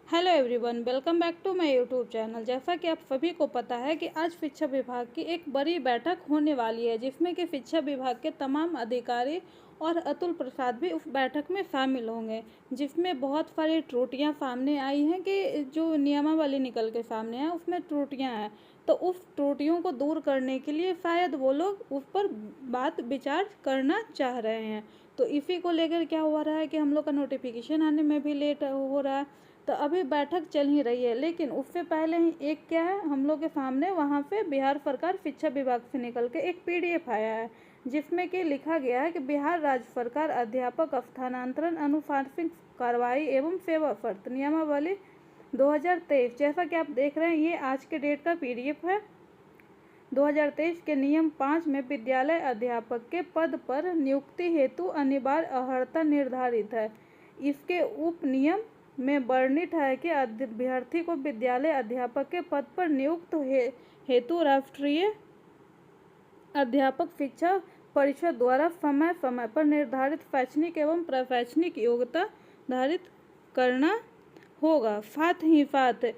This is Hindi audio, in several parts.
Hello everyone, welcome back to my YouTube channel. जैसा कि आप सभी को पता है कि आज शिक्षा विभाग की एक बड़ी बैठक होने वाली है, जिसमें कि शिक्षा विभाग के तमाम अधिकारी और अतुल प्रसाद भी उस बैठक में शामिल होंगे। जिसमें बहुत सारी त्रुटियां सामने आई हैं कि जो नियमावली निकल के सामने है उसमें त्रुटियां हैं, तो उस त्रुटियों को दूर करने के लिए शायद वो लोग उस पर बात विचार करना चाह रहे हैं। तो इसी को लेकर क्या हो रहा है कि हम लोग का नोटिफिकेशन आने में भी लेट हो रहा है। तो अभी बैठक चल ही रही है, लेकिन उससे पहले ही एक क्या है, हम लोग के सामने वहाँ पे बिहार सरकार शिक्षा विभाग से निकल के एक पीडीएफ आया है, जिसमें कि लिखा गया है कि बिहार राज्य सरकार अध्यापक स्थानांतरण अनुशासनिक कार्रवाई एवं सेवा शर्त नियमावली 2023। जैसा कि आप देख रहे हैं, ये आज के डेट का पीडीएफ है। 2023 के नियम 5 में विद्यालय अध्यापक के पद पर नियुक्ति हेतु अनिवार्य अर्हता निर्धारित है। इसके उप नियम में वर्णित है कि अभ्यर्थी को विद्यालय अध्यापक के पद पर नियुक्त हेतु राष्ट्रीय अध्यापक शिक्षा परिषद द्वारा समय समय पर निर्धारित शैक्षणिक एवं प्रशैक्षणिक योग्यता धारित करना होगा। साथ ही साथ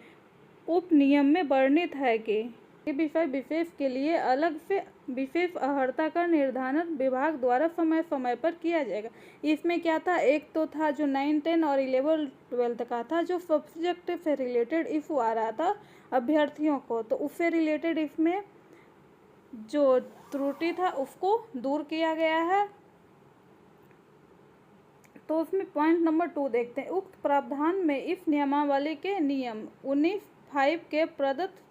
उप नियम में वर्णित है कि विषय विशेष के लिए अलग से विशेष अर्हता का निर्धारण विभाग द्वारा समय समय पर किया जाएगा। इसमें क्या था, एक तो था जो 9, 10 और 11, 12 का था, जो सब्जेक्ट से रिलेटेड इशू आ रहा था अभ्यर्थियों को, तो उससे रिलेटेड इसमें जो त्रुटि था उसको दूर किया गया है। तो उसमें पॉइंट नंबर 2 देखते हैं। उक्त प्रावधान में इस नियमावली के नियम 19(5) के प्रदत्त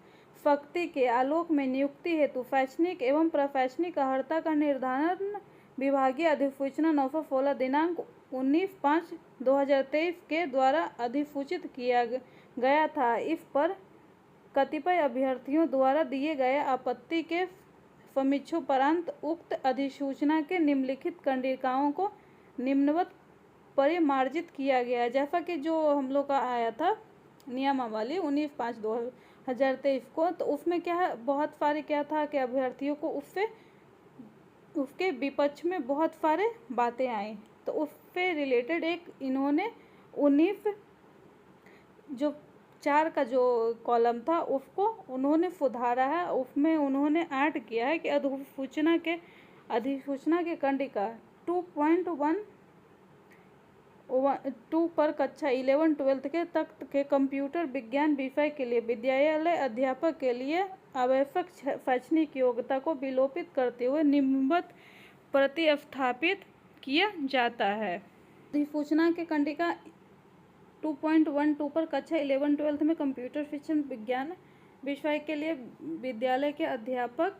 शक्ति के आलोक में नियुक्ति हेतु शैक्षणिक एवं प्रशैक्षणिक अर्हता का निर्धारण विभागीय अधिसूचना 916 दिनांक 19/5/2023 के द्वारा अधिसूचित किया गया था। इस पर कतिपय अभ्यर्थियों द्वारा दिए गए आपत्ति के समीक्षोपरांत उक्त अधिसूचना के निम्नलिखित कंडिकाओं को निम्नवत परिमार्जित किया गया। जैसा कि जो हम लोग का आया था नियमावली 19/5/2023 को, तो उसमें क्या है, बहुत सारे क्या था कि अभ्यर्थियों को उसके विपक्ष में बहुत सारे बातें आई। तो उससे रिलेटेड एक इन्होंने 19 जो 4 का जो कॉलम था उसको उन्होंने सुधारा है। उसमें उन्होंने ऐड किया है कि अधिसूचना के कंडिका 2.1.2 पर कक्षा 11, 12 के तक के कंप्यूटर विज्ञान विषय के लिए विद्यालय अध्यापक के लिए आवश्यक शैक्षणिक योग्यता को विलोपित करते हुए निम्नवत प्रतिस्थापित किया जाता है। अधिसूचना के कंडिका 2.12 पर कक्षा 11, 12 में कंप्यूटर शिक्षण विज्ञान विषय के लिए विद्यालय के अध्यापक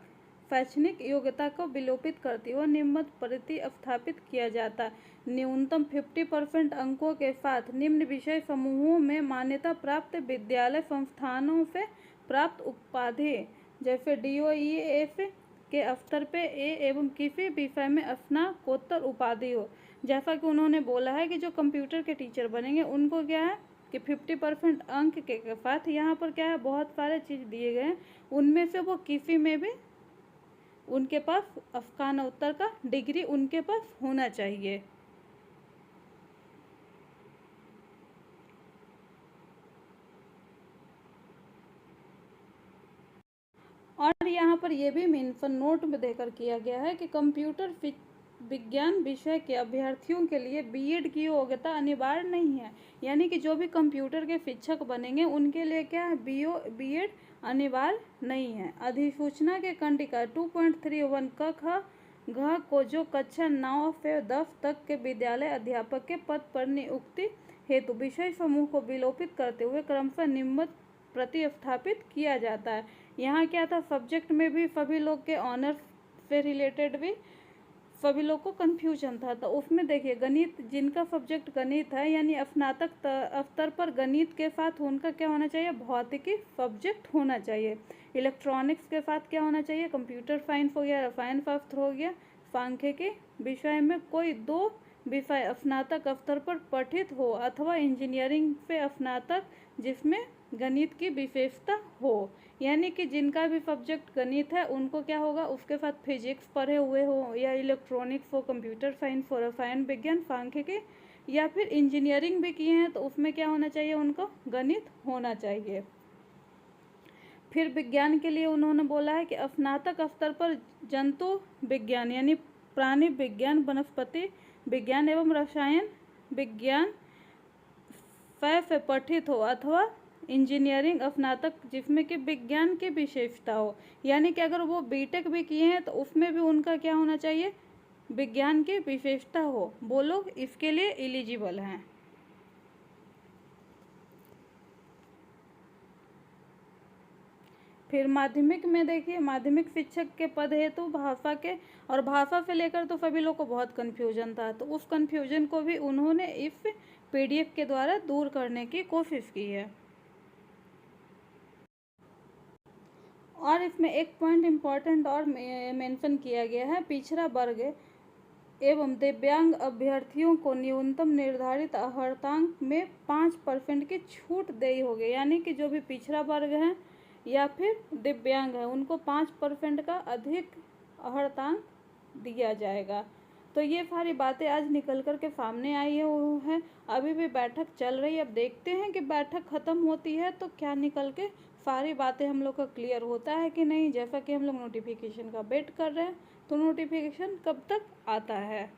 शैक्षणिक योग्यता को विलोपित करती हुए निम्नवत प्रतिस्थापित किया जाता। न्यूनतम 50% अंकों के साथ निम्न विषय समूहों में मान्यता प्राप्त विद्यालय संस्थानों से प्राप्त उपाधि जैसे DOEF के स्तर पे ए एवं किसी विषय में स्नातकोत्तर उपाधि हो। जैसा कि उन्होंने बोला है कि जो कंप्यूटर के टीचर बनेंगे उनको क्या है कि 50% अंक के साथ यहाँ पर क्या है, बहुत सारे चीज़ दिए गए हैं, उनमें से वो किसी में भी उनके पास स्नातकोत्तर का डिग्री उनके पास होना चाहिए। और यहाँ पर यह भी मेंशन नोट में देकर किया गया है कि कंप्यूटर विज्ञान विषय के अभ्यर्थियों के लिए बीएड की योग्यता अनिवार्य नहीं है। यानी कि जो भी कंप्यूटर के शिक्षक बनेंगे उनके लिए क्या है, बीएड अनिवार्य नहीं है। अधिसूचना के कंडिका 2.31 क घ को जो कक्षा 9 से 10 तक के विद्यालय अध्यापक के पद पर नियुक्ति हेतु विषय समूह को विलोपित करते हुए क्रमशः निम्नवत प्रतिस्थापित किया जाता है। यहाँ क्या था, सब्जेक्ट में भी सभी लोग के ऑनर्स से रिलेटेड भी सभी लोग को कन्फ्यूजन था। तो उसमें देखिए, गणित जिनका सब्जेक्ट गणित है यानी स्नातक स्तर पर गणित के साथ उनका क्या होना चाहिए, भौतिकी सब्जेक्ट होना चाहिए। इलेक्ट्रॉनिक्स के साथ क्या होना चाहिए, कंप्यूटर साइंस हो गया, रसायन शास्त्र हो गया, सांख्यिकी विषय में कोई 2 विषय स्नातक स्तर पर पठित हो अथवा इंजीनियरिंग से स्नातक जिसमें गणित की विशेषता हो। यानी कि जिनका भी सब्जेक्ट गणित है उनको क्या होगा, उसके साथ फिजिक्स पढ़े हुए हो या इलेक्ट्रॉनिक्स हो, कंप्यूटर साइंस हो, रसायन विज्ञान, सांख्यिकी या फिर इंजीनियरिंग भी किए हैं तो उसमें क्या होना चाहिए, उनको गणित होना चाहिए। फिर विज्ञान के लिए उन्होंने बोला है कि स्नातक स्तर पर जंतु विज्ञान यानी प्राणी विज्ञान, वनस्पति विज्ञान एवं रसायन विज्ञान से पठित हो अथवा इंजीनियरिंग स्नातक जिसमें कि विज्ञान की विशेषता हो, यानी कि अगर वो बीटेक भी किए हैं तो उसमें भी उनका क्या होना चाहिए, विज्ञान की विशेषता हो, वो लोग इसके लिए एलिजिबल हैं। फिर माध्यमिक में देखिए, माध्यमिक शिक्षक के पद हेतु भाषा के और भाषा से लेकर तो सभी लोग को बहुत कन्फ्यूजन था, तो उस कन्फ्यूजन को भी उन्होंने इस पीडीएफ के द्वारा दूर करने की कोशिश की है। और इसमें एक पॉइंट इम्पॉर्टेंट और मेंशन किया गया है, पिछड़ा वर्ग एवं दिव्यांग अभ्यर्थियों को न्यूनतम निर्धारित अर्हतांक में 5% की छूट दी होगी, यानी कि जो भी पिछड़ा वर्ग है या फिर दिव्यांग है उनको 5% का अधिक अर्हतांक दिया जाएगा। तो ये सारी बातें आज निकल कर के सामने आई है। अभी भी बैठक चल रही है, अब देखते हैं कि बैठक ख़त्म होती है तो क्या निकल के सारी बातें हम लोग का क्लियर होता है कि नहीं। जैसा कि हम लोग नोटिफिकेशन का वेट कर रहे हैं, तो नोटिफिकेशन कब तक आता है।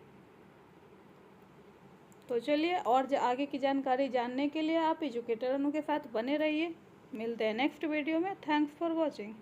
तो चलिए, और आगे की जानकारी जानने के लिए आप एजुकेटर के साथ बने रहिए। मिलते हैं नेक्स्ट वीडियो में। Thanks for watching.